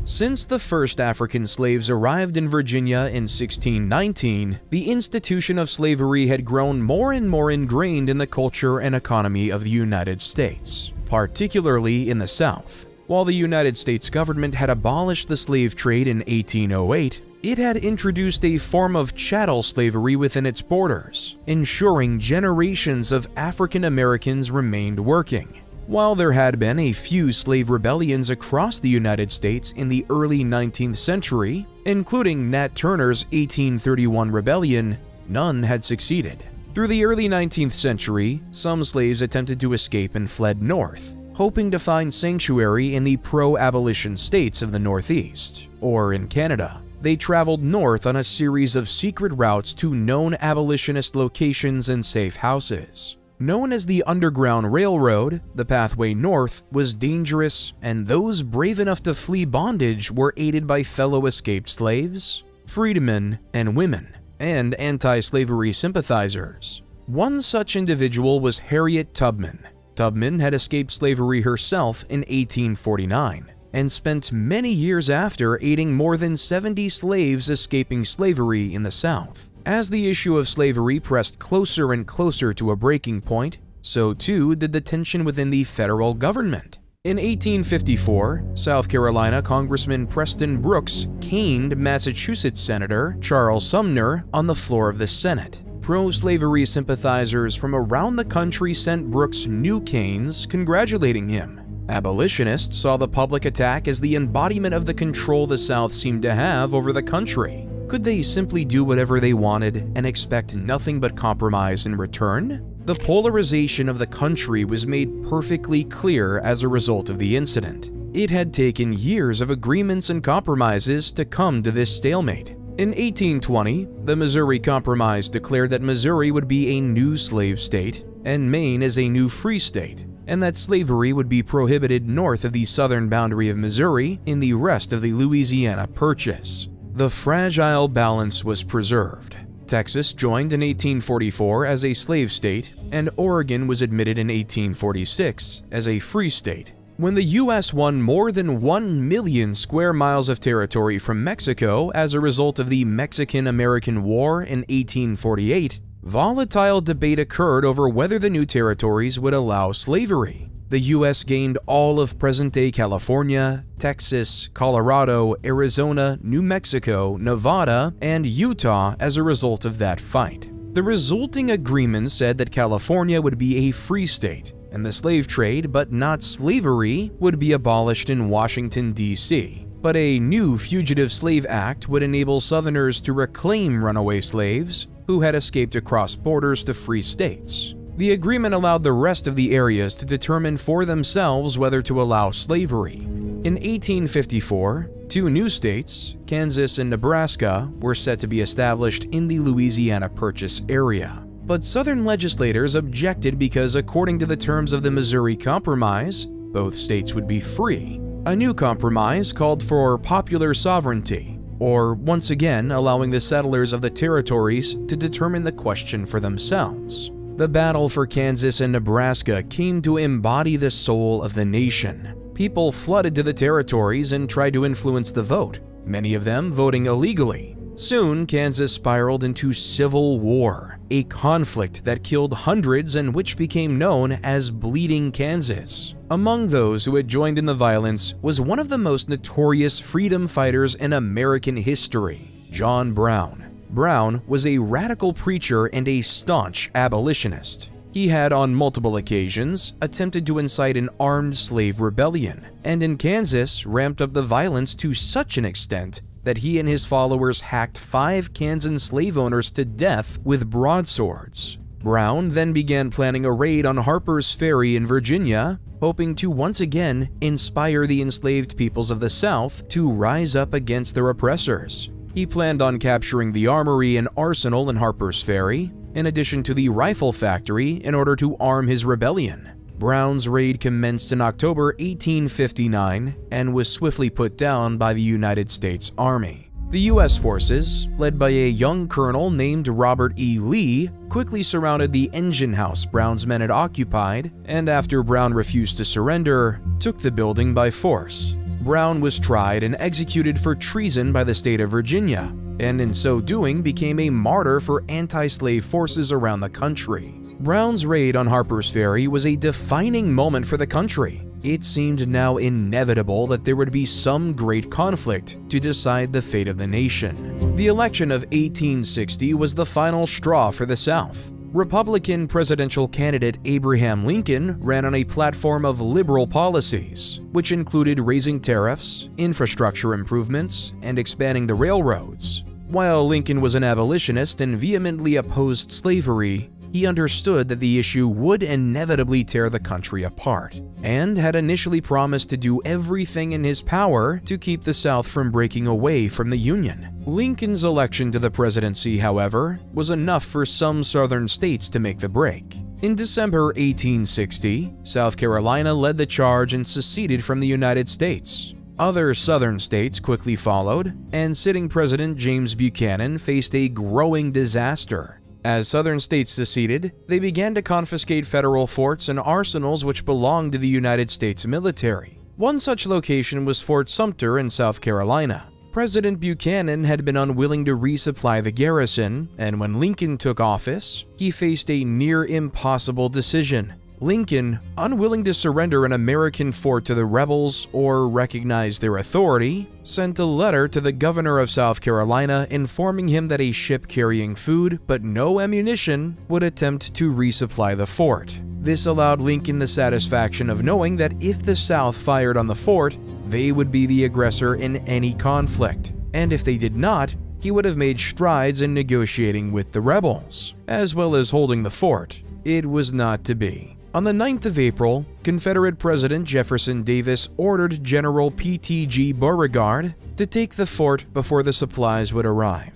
Since the first African slaves arrived in Virginia in 1619, the institution of slavery had grown more and more ingrained in the culture and economy of the United States, particularly in the South. While the United States government had abolished the slave trade in 1808, it had introduced a form of chattel slavery within its borders, ensuring generations of African Americans remained working. While there had been a few slave rebellions across the United States in the early 19th century, including Nat Turner's 1831 rebellion, none had succeeded. Through the early 19th century, some slaves attempted to escape and fled north, hoping to find sanctuary in the pro-abolition states of the Northeast, or in Canada. They traveled north on a series of secret routes to known abolitionist locations and safe houses. Known as the Underground Railroad, the pathway north was dangerous, and those brave enough to flee bondage were aided by fellow escaped slaves, freedmen, and women, and anti-slavery sympathizers. One such individual was Harriet Tubman. Tubman had escaped slavery herself in 1849, and spent many years after aiding more than 70 slaves escaping slavery in the South. As the issue of slavery pressed closer and closer to a breaking point, so too did the tension within the federal government. In 1854, South Carolina Congressman Preston Brooks caned Massachusetts Senator Charles Sumner on the floor of the Senate. Pro-slavery sympathizers from around the country sent Brooks new canes congratulating him. Abolitionists saw the public attack as the embodiment of the control the South seemed to have over the country. Could they simply do whatever they wanted and expect nothing but compromise in return? The polarization of the country was made perfectly clear as a result of the incident. It had taken years of agreements and compromises to come to this stalemate. In 1820, the Missouri Compromise declared that Missouri would be a new slave state and Maine as a new free state, and that slavery would be prohibited north of the southern boundary of Missouri in the rest of the Louisiana Purchase. The fragile balance was preserved. Texas joined in 1844 as a slave state, and Oregon was admitted in 1846 as a free state. When the U.S. won more than 1 million square miles of territory from Mexico as a result of the Mexican-American War in 1848, volatile debate occurred over whether the new territories would allow slavery. The U.S. gained all of present-day California, Texas, Colorado, Arizona, New Mexico, Nevada, and Utah as a result of that fight. The resulting agreement said that California would be a free state, and the slave trade, but not slavery, would be abolished in Washington, D.C. But a new Fugitive Slave Act would enable Southerners to reclaim runaway slaves who had escaped across borders to free states. The agreement allowed the rest of the areas to determine for themselves whether to allow slavery. In 1854, two new states, Kansas and Nebraska, were set to be established in the Louisiana Purchase area. But Southern legislators objected because, according to the terms of the Missouri Compromise, both states would be free. A new compromise called for popular sovereignty, or once again allowing the settlers of the territories to determine the question for themselves. The battle for Kansas and Nebraska came to embody the soul of the nation. People flooded to the territories and tried to influence the vote, many of them voting illegally. Soon, Kansas spiraled into civil war, a conflict that killed hundreds and which became known as Bleeding Kansas. Among those who had joined in the violence was one of the most notorious freedom fighters in American history, John Brown. Brown was a radical preacher and a staunch abolitionist. He had on multiple occasions attempted to incite an armed slave rebellion, and in Kansas ramped up the violence to such an extent that he and his followers hacked 5 Kansan slave owners to death with broadswords. Brown then began planning a raid on Harper's Ferry in Virginia, hoping to once again inspire the enslaved peoples of the South to rise up against their oppressors. He planned on capturing the armory and arsenal in Harper's Ferry, in addition to the rifle factory, in order to arm his rebellion. Brown's raid commenced in October 1859 and was swiftly put down by the United States Army. The U.S. forces, led by a young colonel named Robert E. Lee, quickly surrounded the engine house Brown's men had occupied, and after Brown refused to surrender, took the building by force. Brown was tried and executed for treason by the state of Virginia, and in so doing became a martyr for anti-slave forces around the country. Brown's raid on Harper's Ferry was a defining moment for the country. It seemed now inevitable that there would be some great conflict to decide the fate of the nation. The election of 1860 was the final straw for the South. Republican presidential candidate Abraham Lincoln ran on a platform of liberal policies, which included raising tariffs, infrastructure improvements, and expanding the railroads. While Lincoln was an abolitionist and vehemently opposed slavery, he understood that the issue would inevitably tear the country apart, and had initially promised to do everything in his power to keep the South from breaking away from the Union. Lincoln's election to the presidency, however, was enough for some southern states to make the break. In December 1860, South Carolina led the charge and seceded from the United States. Other southern states quickly followed, and sitting President James Buchanan faced a growing disaster. As southern states seceded, they began to confiscate federal forts and arsenals which belonged to the United States military. One such location was Fort Sumter in South Carolina. President Buchanan had been unwilling to resupply the garrison, and when Lincoln took office, he faced a near impossible decision. Lincoln, unwilling to surrender an American fort to the rebels or recognize their authority, sent a letter to the governor of South Carolina informing him that a ship carrying food but no ammunition would attempt to resupply the fort. This allowed Lincoln the satisfaction of knowing that if the South fired on the fort, they would be the aggressor in any conflict, and if they did not, he would have made strides in negotiating with the rebels, as well as holding the fort. It was not to be. On the 9th of April, Confederate President Jefferson Davis ordered General P.T.G. Beauregard to take the fort before the supplies would arrive.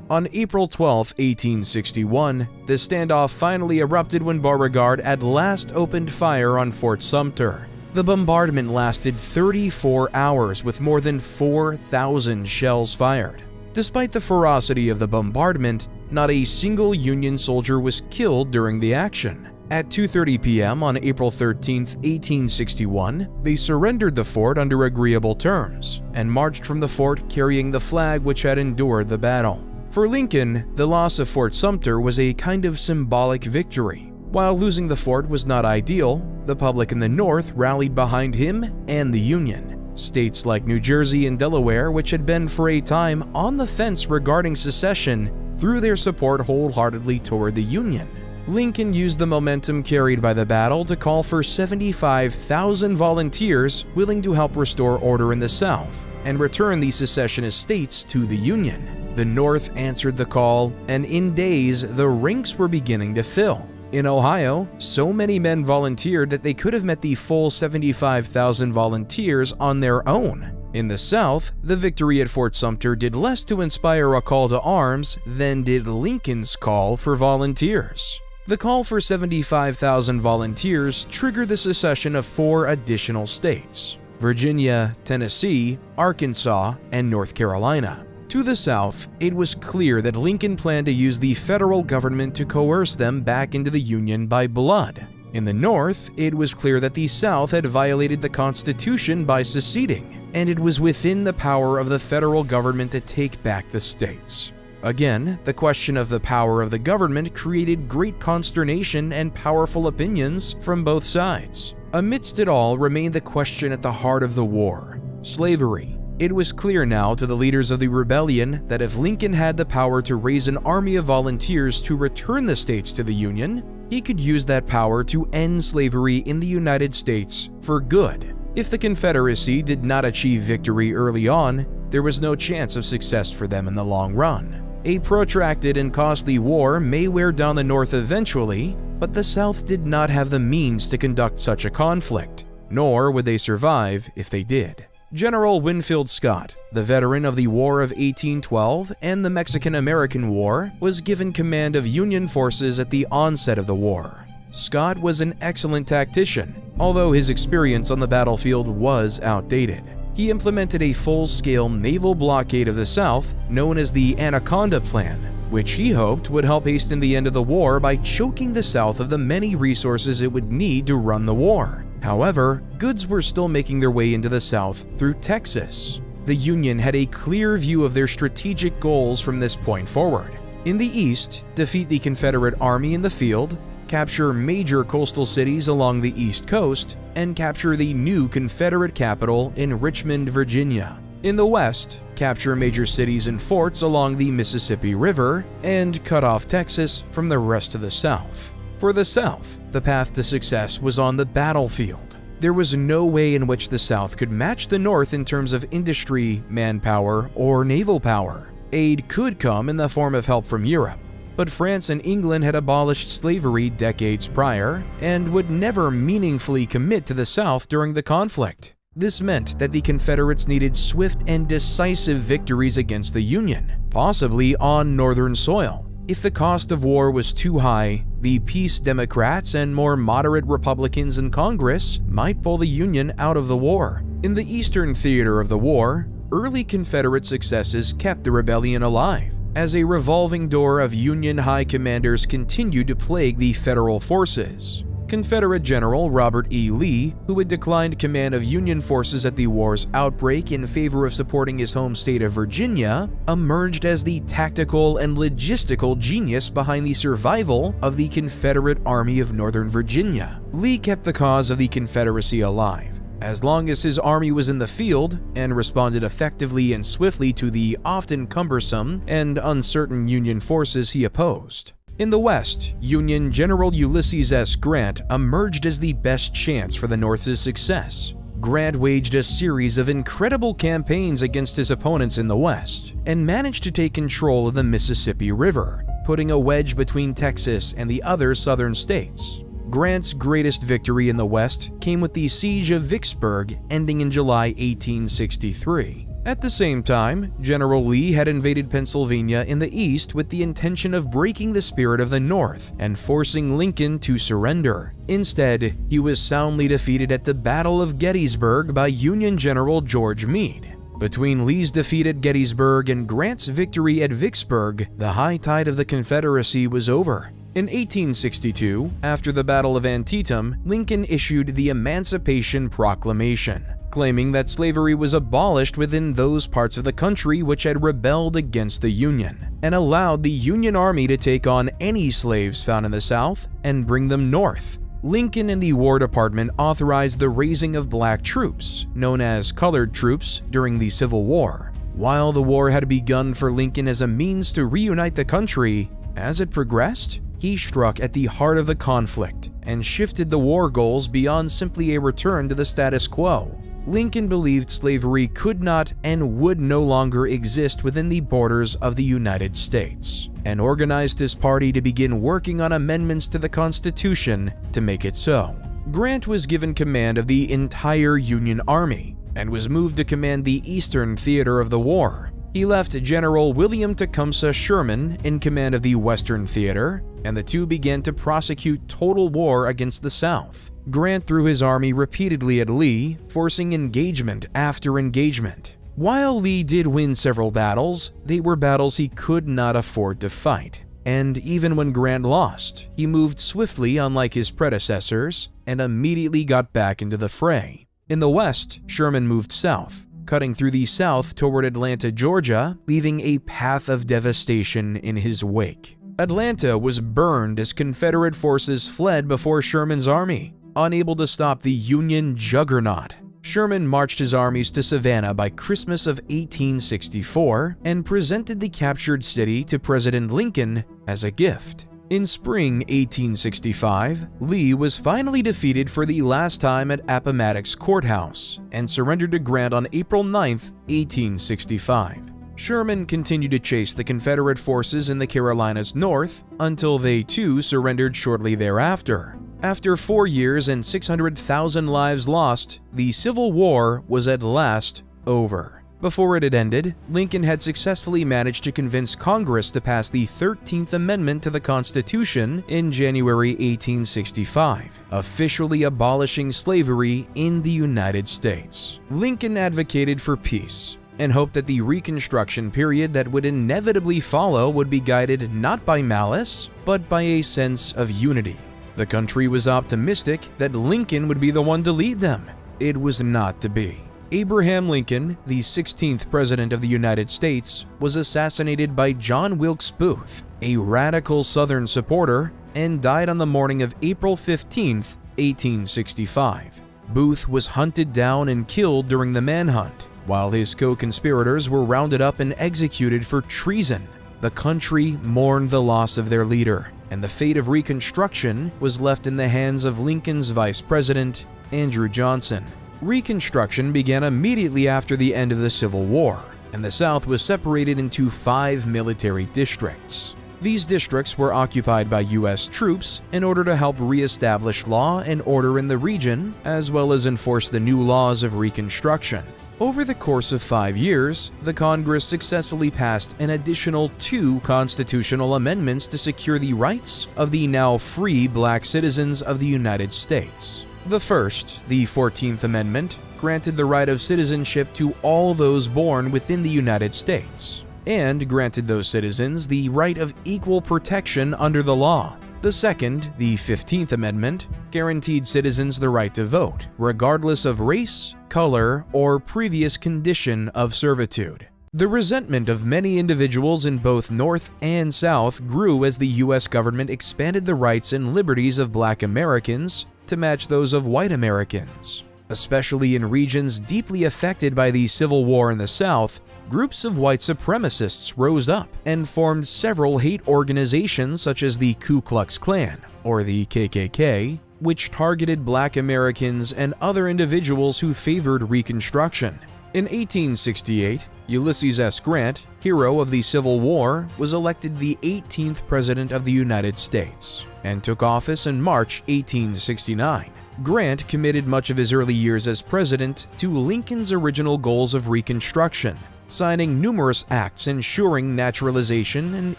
On April 12, 1861, the standoff finally erupted when Beauregard at last opened fire on Fort Sumter. The bombardment lasted 34 hours with more than 4,000 shells fired. Despite the ferocity of the bombardment, not a single Union soldier was killed during the action. At 2:30 p.m. on April 13, 1861, they surrendered the fort under agreeable terms and marched from the fort carrying the flag which had endured the battle. For Lincoln, the loss of Fort Sumter was a kind of symbolic victory. While losing the fort was not ideal, the public in the North rallied behind him and the Union. States like New Jersey and Delaware, which had been for a time on the fence regarding secession, threw their support wholeheartedly toward the Union. Lincoln used the momentum carried by the battle to call for 75,000 volunteers willing to help restore order in the South and return the secessionist states to the Union. The North answered the call, and in days, the ranks were beginning to fill. In Ohio, so many men volunteered that they could have met the full 75,000 volunteers on their own. In the South, the victory at Fort Sumter did less to inspire a call to arms than did Lincoln's call for volunteers. The call for 75,000 volunteers triggered the secession of 4 additional states: Virginia, Tennessee, Arkansas, and North Carolina. To the South, it was clear that Lincoln planned to use the federal government to coerce them back into the Union by blood. In the North, it was clear that the South had violated the Constitution by seceding, and it was within the power of the federal government to take back the states. Again, the question of the power of the government created great consternation and powerful opinions from both sides. Amidst it all remained the question at the heart of the war: slavery. It was clear now to the leaders of the rebellion that if Lincoln had the power to raise an army of volunteers to return the states to the Union, he could use that power to end slavery in the United States for good. If the Confederacy did not achieve victory early on, there was no chance of success for them in the long run. A protracted and costly war may wear down the North eventually, but the South did not have the means to conduct such a conflict, nor would they survive if they did. General Winfield Scott, the veteran of the War of 1812 and the Mexican-American War, was given command of Union forces at the onset of the war. Scott was an excellent tactician, although his experience on the battlefield was outdated. He implemented a full-scale naval blockade of the South known as the Anaconda Plan, which he hoped would help hasten the end of the war by choking the South of the many resources it would need to run the war. However, goods were still making their way into the South through Texas. The Union had a clear view of their strategic goals from this point forward. In the East, defeat the Confederate Army in the field, capture major coastal cities along the East Coast, and capture the new Confederate capital in Richmond, Virginia. In the West, capture major cities and forts along the Mississippi River, and cut off Texas from the rest of the South. For the South, the path to success was on the battlefield. There was no way in which the South could match the North in terms of industry, manpower, or naval power. Aid could come in the form of help from Europe, but France and England had abolished slavery decades prior and would never meaningfully commit to the South during the conflict. This meant that the Confederates needed swift and decisive victories against the Union, possibly on Northern soil. If the cost of war was too high, the Peace Democrats and more moderate Republicans in Congress might pull the Union out of the war. In the Eastern theater of the war, early Confederate successes kept the rebellion alive, as a revolving door of Union high commanders continued to plague the Federal forces. Confederate General Robert E. Lee, who had declined command of Union forces at the war's outbreak in favor of supporting his home state of Virginia, emerged as the tactical and logistical genius behind the survival of the Confederate Army of Northern Virginia. Lee kept the cause of the Confederacy alive, as long as his army was in the field, and responded effectively and swiftly to the often cumbersome and uncertain Union forces he opposed. In the West, Union General Ulysses S. Grant emerged as the best chance for the North's success. Grant waged a series of incredible campaigns against his opponents in the West, and managed to take control of the Mississippi River, putting a wedge between Texas and the other southern states. Grant's greatest victory in the West came with the Siege of Vicksburg, ending in July 1863. At the same time, General Lee had invaded Pennsylvania in the east with the intention of breaking the spirit of the North and forcing Lincoln to surrender. Instead, he was soundly defeated at the Battle of Gettysburg by Union General George Meade. Between Lee's defeat at Gettysburg and Grant's victory at Vicksburg, the high tide of the Confederacy was over. In 1862, after the Battle of Antietam, Lincoln issued the Emancipation Proclamation, claiming that slavery was abolished within those parts of the country which had rebelled against the Union, and allowed the Union Army to take on any slaves found in the South and bring them north. Lincoln and the War Department authorized the raising of black troops, known as colored troops, during the Civil War. While the war had begun for Lincoln as a means to reunite the country, as it progressed, he struck at the heart of the conflict and shifted the war goals beyond simply a return to the status quo. Lincoln believed slavery could not and would no longer exist within the borders of the United States, and organized his party to begin working on amendments to the Constitution to make it so. Grant was given command of the entire Union Army and was moved to command the Eastern Theater of the war. He left General William Tecumseh Sherman in command of the Western Theater, and the two began to prosecute total war against the South. Grant threw his army repeatedly at Lee, forcing engagement after engagement. While Lee did win several battles, they were battles he could not afford to fight. And even when Grant lost, he moved swiftly, unlike his predecessors, and immediately got back into the fray. In the West, Sherman moved south, cutting through the South toward Atlanta, Georgia, leaving a path of devastation in his wake. Atlanta was burned as Confederate forces fled before Sherman's army. Unable to stop the Union juggernaut, Sherman marched his armies to Savannah by Christmas of 1864 and presented the captured city to President Lincoln as a gift. In spring 1865, Lee was finally defeated for the last time at Appomattox Courthouse and surrendered to Grant on April 9, 1865. Sherman continued to chase the Confederate forces in the Carolinas north until they too surrendered shortly thereafter. After 4 years and 600,000 lives lost, the Civil War was at last over. Before it had ended, Lincoln had successfully managed to convince Congress to pass the 13th Amendment to the Constitution in January 1865, officially abolishing slavery in the United States. Lincoln advocated for peace and hoped that the Reconstruction period that would inevitably follow would be guided not by malice, but by a sense of unity. The country was optimistic that Lincoln would be the one to lead them. It was not to be. Abraham Lincoln, the 16th President of the United States, was assassinated by John Wilkes Booth, a radical Southern supporter, and died on the morning of April 15, 1865. Booth was hunted down and killed during the manhunt, while his co-conspirators were rounded up and executed for treason. The country mourned the loss of their leader, and the fate of Reconstruction was left in the hands of Lincoln's Vice President, Andrew Johnson. Reconstruction began immediately after the end of the Civil War, and the South was separated into 5 military districts. These districts were occupied by U.S. troops in order to help re-establish law and order in the region, as well as enforce the new laws of Reconstruction. Over the course of 5 years, the Congress successfully passed an additional 2 constitutional amendments to secure the rights of the now free black citizens of the United States. The first, the 14th Amendment, granted the right of citizenship to all those born within the United States, and granted those citizens the right of equal protection under the law. The second, the 15th Amendment, guaranteed citizens the right to vote, regardless of race, color, or previous condition of servitude. The resentment of many individuals in both North and South grew as the U.S. government expanded the rights and liberties of Black Americans to match those of white Americans. Especially in regions deeply affected by the Civil War in the South, groups of white supremacists rose up and formed several hate organizations such as the Ku Klux Klan, or the KKK, which targeted Black Americans and other individuals who favored Reconstruction. In 1868, Ulysses S. Grant, hero of the Civil War, was elected the 18th President of the United States and took office in March 1869. Grant committed much of his early years as president to Lincoln's original goals of Reconstruction, signing numerous acts ensuring naturalization and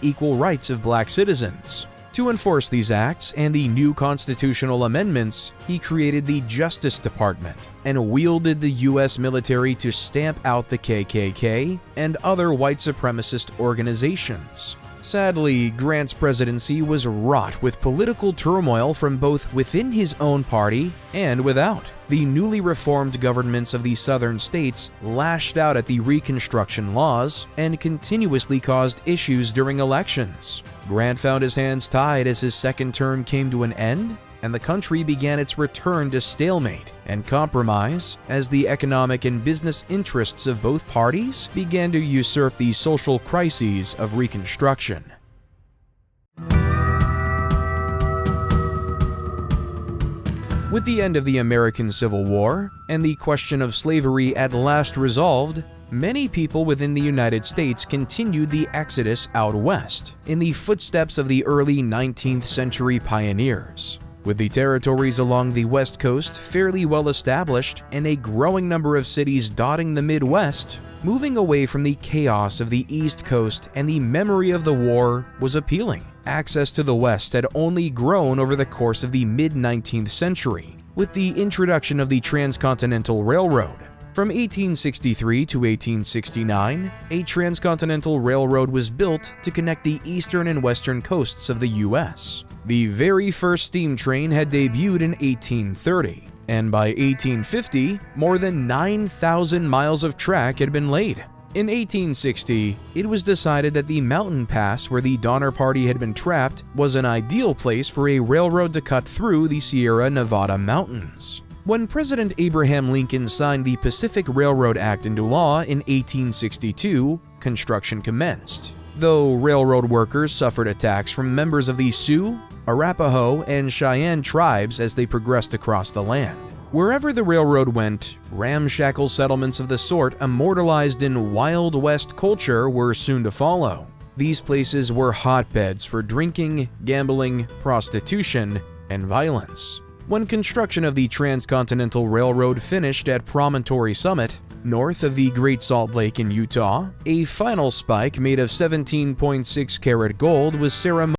equal rights of Black citizens. To enforce these acts and the new constitutional amendments, he created the Justice Department and wielded the U.S. military to stamp out the KKK and other white supremacist organizations. Sadly, Grant's presidency was wrought with political turmoil from both within his own party and without. The newly reformed governments of the southern states lashed out at the Reconstruction laws and continuously caused issues during elections. Grant found his hands tied as his second term came to an end, and the country began its return to stalemate and compromise as the economic and business interests of both parties began to usurp the social crises of Reconstruction. With the end of the American Civil War and the question of slavery at last resolved, many people within the United States continued the exodus out west in the footsteps of the early 19th century pioneers. With the territories along the West Coast fairly well established and a growing number of cities dotting the Midwest, moving away from the chaos of the East Coast and the memory of the war was appealing. Access to the West had only grown over the course of the mid-19th century, with the introduction of the Transcontinental Railroad. From 1863 to 1869, a transcontinental railroad was built to connect the eastern and western coasts of the U.S. The very first steam train had debuted in 1830, and by 1850, more than 9,000 miles of track had been laid. In 1860, it was decided that the mountain pass where the Donner Party had been trapped was an ideal place for a railroad to cut through the Sierra Nevada mountains. When President Abraham Lincoln signed the Pacific Railroad Act into law in 1862, construction commenced, though railroad workers suffered attacks from members of the Sioux, Arapaho, and Cheyenne tribes as they progressed across the land. Wherever the railroad went, ramshackle settlements of the sort immortalized in Wild West culture were soon to follow. These places were hotbeds for drinking, gambling, prostitution, and violence. When construction of the Transcontinental Railroad finished at Promontory Summit, north of the Great Salt Lake in Utah, a final spike made of 17.6 karat gold was ceremonially